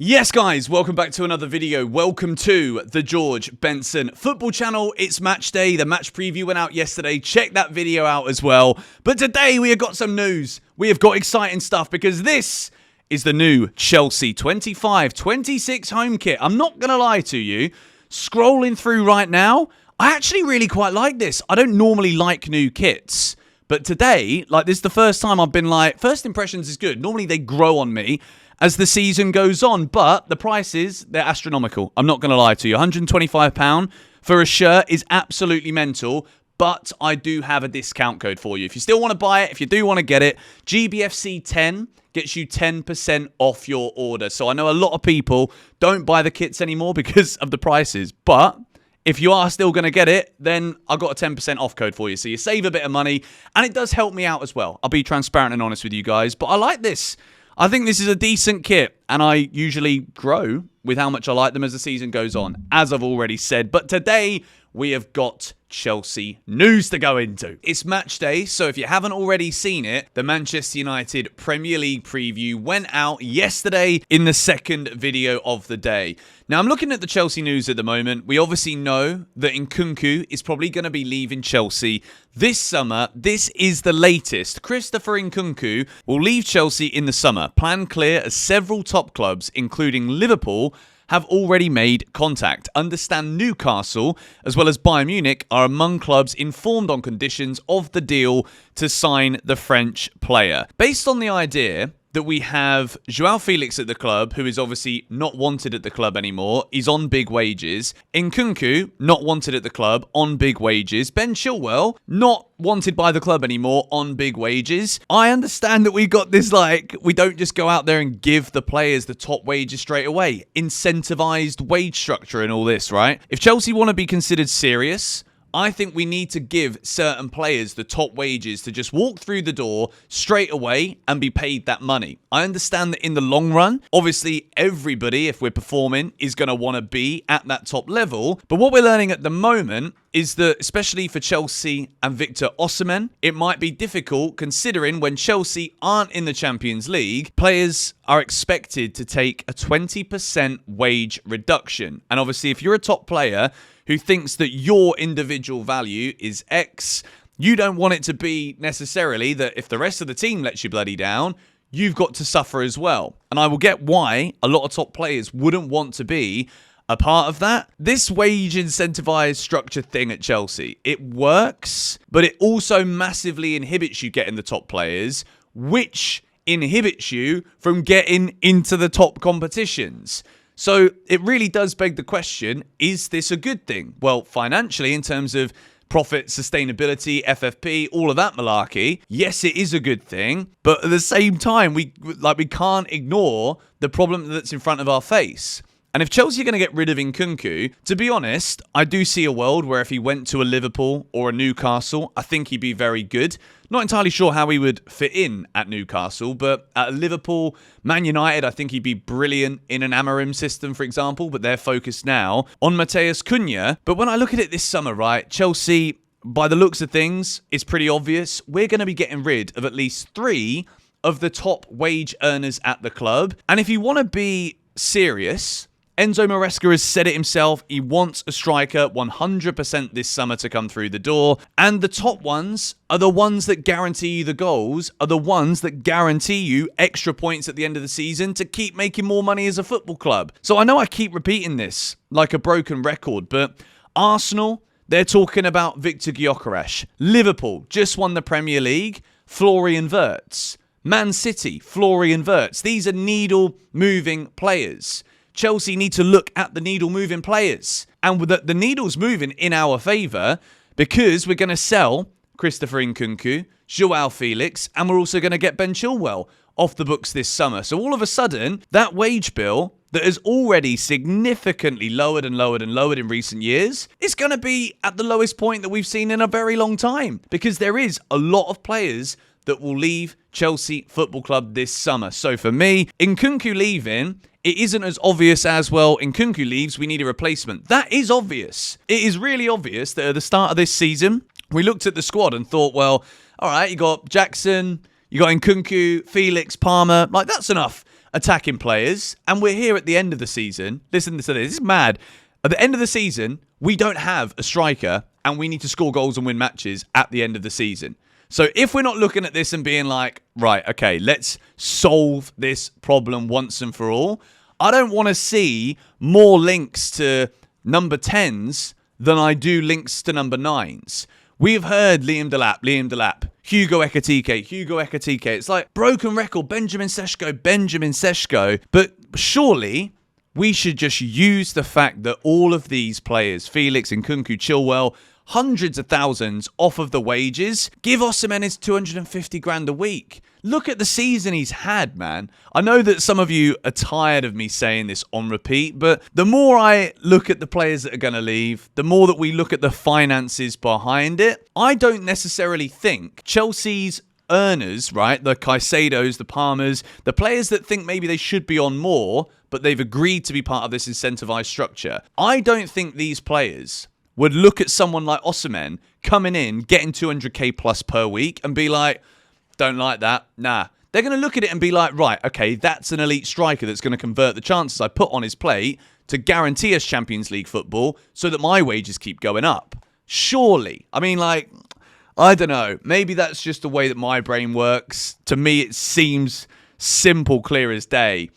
Yes, guys, welcome back to another video. Welcome to the George Benson Football Channel. It's match day. The match preview went out yesterday. Check that video out as well. But today we have got some news. We have got exciting stuff because this is the new Chelsea 25-26 home kit. I'm not going to lie to you. Scrolling through right now, I actually really quite like this. I don't normally like new kits. But today, this is the first time I've been like, first impressions is good. Normally they grow on me as the season goes on, but the prices, they're astronomical. I'm not going to lie to you. £125 for a shirt is absolutely mental, but I do have a discount code for you. If you still want to buy it, if you do want to get it, GBFC10 gets you 10% off your order. So I know a lot of people don't buy the kits anymore because of the prices, but if you are still going to get it, then I've got a 10% off code for you. So you save a bit of money, and it does help me out as well. I'll be transparent and honest with you guys, but I like this. I think this is a decent kit, and I usually grow with how much I like them as the season goes on, as I've already said. But today, we have got Chelsea news to go into. It's match day, so if you haven't already seen it, the Manchester United Premier League preview went out yesterday in the second video of the day. Now, I'm looking at the Chelsea news at the moment. We obviously know that Nkunku is probably going to be leaving Chelsea this summer. This is the latest. Christopher Nkunku will leave Chelsea in the summer. Plan clear as several top clubs, including Liverpool, have already made contact. Understand Newcastle, as well as Bayern Munich, are among clubs informed on conditions of the deal to sign the French player. Based on the idea that we have João Felix at the club, who is obviously not wanted at the club anymore. He's on big wages. Nkunku, not wanted at the club, on big wages. Ben Chilwell, not wanted by the club anymore, on big wages. I understand that we got this, we don't just go out there and give the players the top wages straight away. Incentivized wage structure and all this, right? If Chelsea want to be considered serious, I think we need to give certain players the top wages to just walk through the door straight away and be paid that money. I understand that in the long run, obviously everybody, if we're performing, is going to want to be at that top level. But what we're learning at the moment is that, especially for Chelsea and Victor Osimhen, it might be difficult considering when Chelsea aren't in the Champions League, players are expected to take a 20% wage reduction. And obviously, if you're a top player who thinks that your individual value is X, you don't want it to be necessarily that if the rest of the team lets you bloody down, you've got to suffer as well. And I will get why a lot of top players wouldn't want to be a part of that. This wage incentivized structure thing at Chelsea, it works, but it also massively inhibits you getting the top players, which inhibits you from getting into the top competitions. So it really does beg the question, is this a good thing? Well, financially, in terms of profit, sustainability, FFP, all of that malarkey, yes, it is a good thing. But at the same time, we can't ignore the problem that's in front of our face. And if Chelsea are going to get rid of Nkunku, to be honest, I do see a world where if he went to a Liverpool or a Newcastle, I think he'd be very good. Not entirely sure how he would fit in at Newcastle, but at Liverpool, Man United, I think he'd be brilliant in an Amorim system, for example, but they're focused now on Matheus Cunha. But when I look at it this summer, right, Chelsea, by the looks of things, it's pretty obvious. We're going to be getting rid of at least 3 of the top wage earners at the club. And if you want to be serious, Enzo Maresca has said it himself. He wants a striker 100% this summer to come through the door. And the top ones are the ones that guarantee you the goals, are the ones that guarantee you extra points at the end of the season to keep making more money as a football club. So I know I keep repeating this like a broken record, but Arsenal, they're talking about Victor Gyökeres. Liverpool just won the Premier League, Florian Wirtz. Man City, Florian Wirtz. These are needle-moving players. Chelsea need to look at the needle-moving players. And with the needle's moving in our favour because we're going to sell Christopher Nkunku, João Felix, and we're also going to get Ben Chilwell off the books this summer. So all of a sudden, that wage bill that has already significantly lowered and lowered and lowered in recent years is going to be at the lowest point that we've seen in a very long time because there is a lot of players that will leave Chelsea Football Club this summer. So for me, Nkunku leaving, it isn't as obvious as, well, Nkunku leaves, we need a replacement. That is obvious. It is really obvious that at the start of this season, we looked at the squad and thought, well, all right, you got Jackson, you got Nkunku, Felix, Palmer. That's enough. attacking players, and we're here at the end of the season. Listen to this is mad. At the end of the season, we don't have a striker, and we need to score goals and win matches at the end of the season. So if we're not looking at this and being like, right, okay, let's solve this problem once and for all, I don't want to see more links to number 10s than I do links to number 9s. We've heard Liam Delap, Hugo Ekitike. It's like broken record, Benjamin Sesko. But surely we should just use the fact that all of these players, Felix, Nkunku, Chilwell, hundreds of thousands off of the wages. Give Osimhen his 250 grand a week. Look at the season he's had, man. I know that some of you are tired of me saying this on repeat, but the more I look at the players that are going to leave, the more that we look at the finances behind it, I don't necessarily think Chelsea's earners, right, the Caicedos, the Palmers, the players that think maybe they should be on more, but they've agreed to be part of this incentivized structure, I don't think these players would look at someone like Osimhen coming in, getting 200k plus per week and be like, don't like that. Nah. They're going to look at it and be like, right, okay, that's an elite striker that's going to convert the chances I put on his plate to guarantee us Champions League football so that my wages keep going up. Surely. I mean, like, I don't know. Maybe that's just the way that my brain works. To me, it seems simple, clear as day.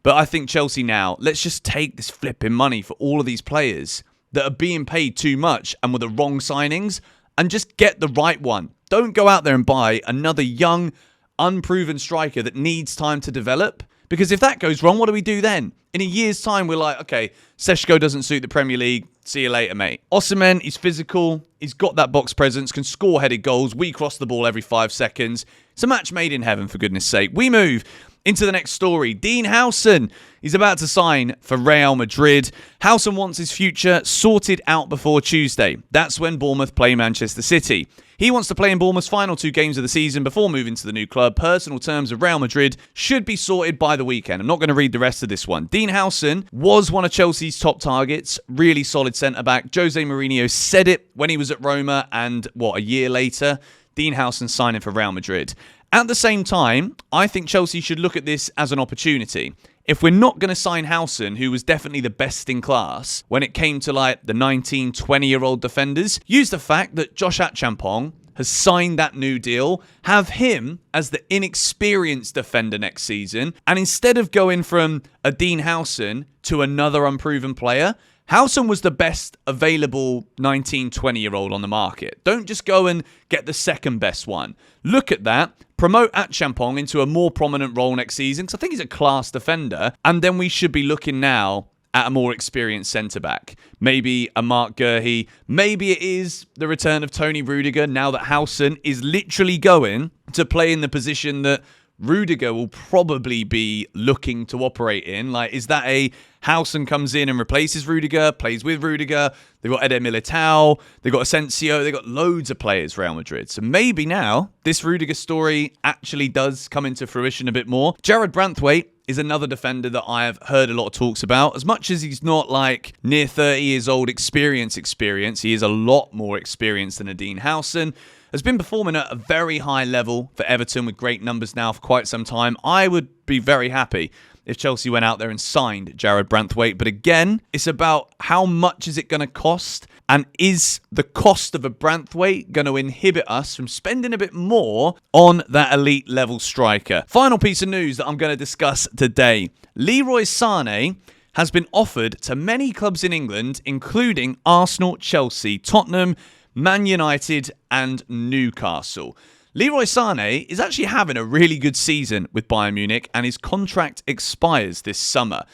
But I think Chelsea now, let's just take this flipping money for all of these players that are being paid too much and were the wrong signings and just get the right one. Don't go out there and buy another young, unproven striker that needs time to develop. Because if that goes wrong, what do we do then? In a year's time, we're like, okay, Seshko doesn't suit the Premier League. See you later, mate. Osimhen, he's physical. He's got that box presence, can score headed goals. We cross the ball every 5 seconds. It's a match made in heaven, for goodness sake. We move into the next story. Dean Howson, he's about to sign for Real Madrid. Howson wants his future sorted out before Tuesday. That's when Bournemouth play Manchester City. He wants to play in Bournemouth's final 2 games of the season before moving to the new club. Personal terms of Real Madrid should be sorted by the weekend. I'm not going to read the rest of this one. Dean Howson was one of Chelsea's top targets. Really solid centre-back. Jose Mourinho said it when he was at Roma, and a year later, Dean Howson signing for Real Madrid. At the same time, I think Chelsea should look at this as an opportunity. If we're not going to sign Howson, who was definitely the best in class when it came to like the 19, 20-year-old defenders, use the fact that Josh Achampong has signed that new deal, have him as the inexperienced defender next season, and instead of going from a Dean Howson to another unproven player, Howson was the best available 19, 20-year-old on the market. Don't just go and get the second best one. Look at that. Promote Achampong into a more prominent role next season, because I think he's a class defender. And then we should be looking now at a more experienced centre-back. Maybe a Mark Gurhey. Maybe it is the return of Tony Rudiger now that Howson is literally going to play in the position that Rudiger will probably be looking to operate in. Like, is that a Howson comes in and replaces Rudiger, plays with Rudiger? They've got Eder Militao, they've got Asensio, they've got loads of players, Real Madrid. So maybe now this Rudiger story actually does come into fruition a bit more. Jared Branthwaite is another defender that I have heard a lot of talks about. As much as he's not like near 30 years old experience, he is a lot more experienced than a Dean Howson. Has been performing at a very high level for Everton with great numbers now for quite some time. I would be very happy if Chelsea went out there and signed Jared Branthwaite. But again, it's about how much is it going to cost, and is the cost of a Branthwaite going to inhibit us from spending a bit more on that elite level striker? Final piece of news that I'm going to discuss today. Leroy Sane has been offered to many clubs in England, including Arsenal, Chelsea, Tottenham, Man United and Newcastle. Leroy Sane is actually having a really good season with Bayern Munich, and his contract expires this summer.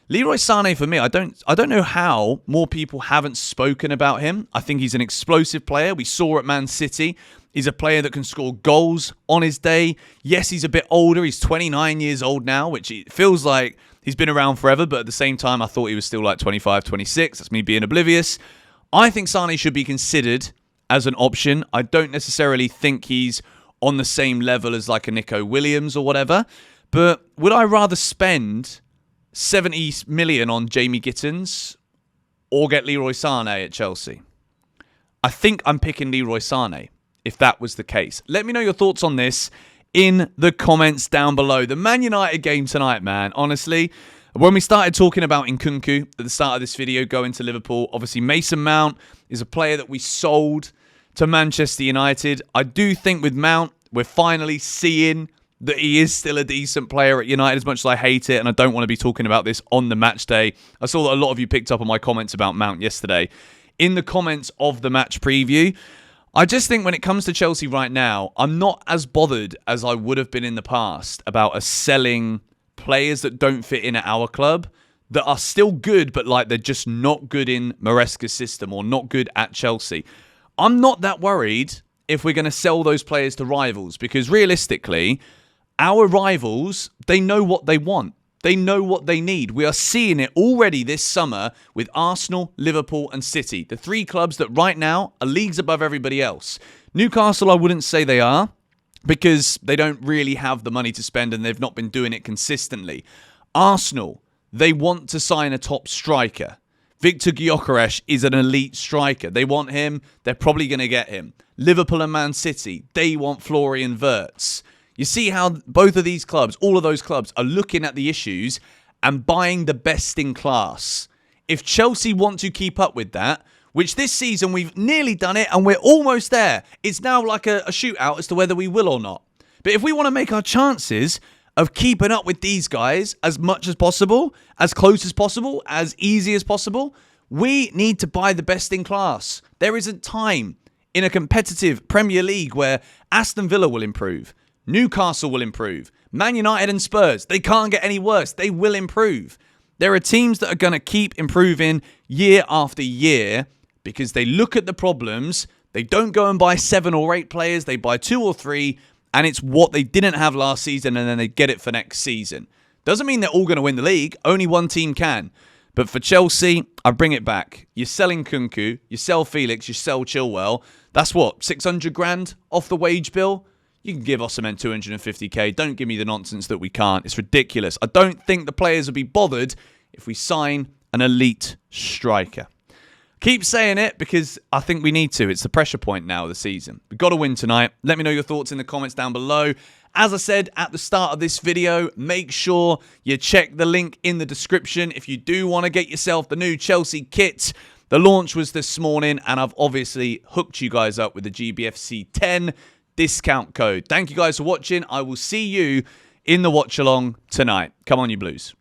Leroy Sane, for me, I don't know how more people haven't spoken about him. I think he's an explosive player. We saw at Man City. He's a player that can score goals on his day. Yes, he's a bit older. He's 29 years old now, which it feels like he's been around forever. But at the same time, I thought he was still like 25, 26. That's me being oblivious. I think Sane should be considered as an option. I don't necessarily think he's on the same level as like a Nico Williams or whatever. But would I rather spend 70 million on Jamie Gittins or get Leroy Sane at Chelsea? I think I'm picking Leroy Sane if that was the case. Let me know your thoughts on this in the comments down below. The Man United game tonight, man, honestly, when we started talking about Nkunku at the start of this video going to Liverpool, obviously Mason Mount is a player that we sold to Manchester United. I do think with Mount, we're finally seeing that he is still a decent player at United, as much as I hate it, and I don't want to be talking about this on the match day. I saw that a lot of you picked up on my comments about Mount yesterday. In the comments of the match preview, I just think when it comes to Chelsea right now, I'm not as bothered as I would have been in the past about us selling players that don't fit in at our club, that are still good, but like they're just not good in Maresca's system or not good at Chelsea. I'm not that worried if we're going to sell those players to rivals, because realistically, our rivals, they know what they want. They know what they need. We are seeing it already this summer with Arsenal, Liverpool and City. The three clubs that right now are leagues above everybody else. Newcastle, I wouldn't say they are, because they don't really have the money to spend and they've not been doing it consistently. Arsenal, they want to sign a top striker. Victor Gyökeres is an elite striker. They want him. They're probably going to get him. Liverpool and Man City, they want Florian Wirtz. You see how both of these clubs, all of those clubs, are looking at the issues and buying the best in class. If Chelsea want to keep up with that, which this season we've nearly done it and we're almost there, it's now like a shootout as to whether we will or not. But if we want to make our chances of keeping up with these guys as much as possible, as close as possible, as easy as possible, we need to buy the best in class. There isn't time in a competitive Premier League where Aston Villa will improve. Newcastle will improve. Man United and Spurs, they can't get any worse. They will improve. There are teams that are going to keep improving year after year because they look at the problems. They don't go and buy 7 or 8 players. They buy 2 or 3, and it's what they didn't have last season, and then they get it for next season. Doesn't mean they're all going to win the league. Only one team can. But for Chelsea, I bring it back. You're selling Nkunku, you sell Felix, you sell Chilwell. That's what, 600 grand off the wage bill? You can give Osimhen 250k. Don't give me the nonsense that we can't. It's ridiculous. I don't think the players will be bothered if we sign an elite striker. Keep saying it because I think we need to. It's the pressure point now of the season. We've got to win tonight. Let me know your thoughts in the comments down below. As I said at the start of this video, make sure you check the link in the description if you do want to get yourself the new Chelsea kit. The launch was this morning, and I've obviously hooked you guys up with the GBFC 10 discount code. Thank you guys for watching. I will see you in the watch along tonight. Come on, you Blues.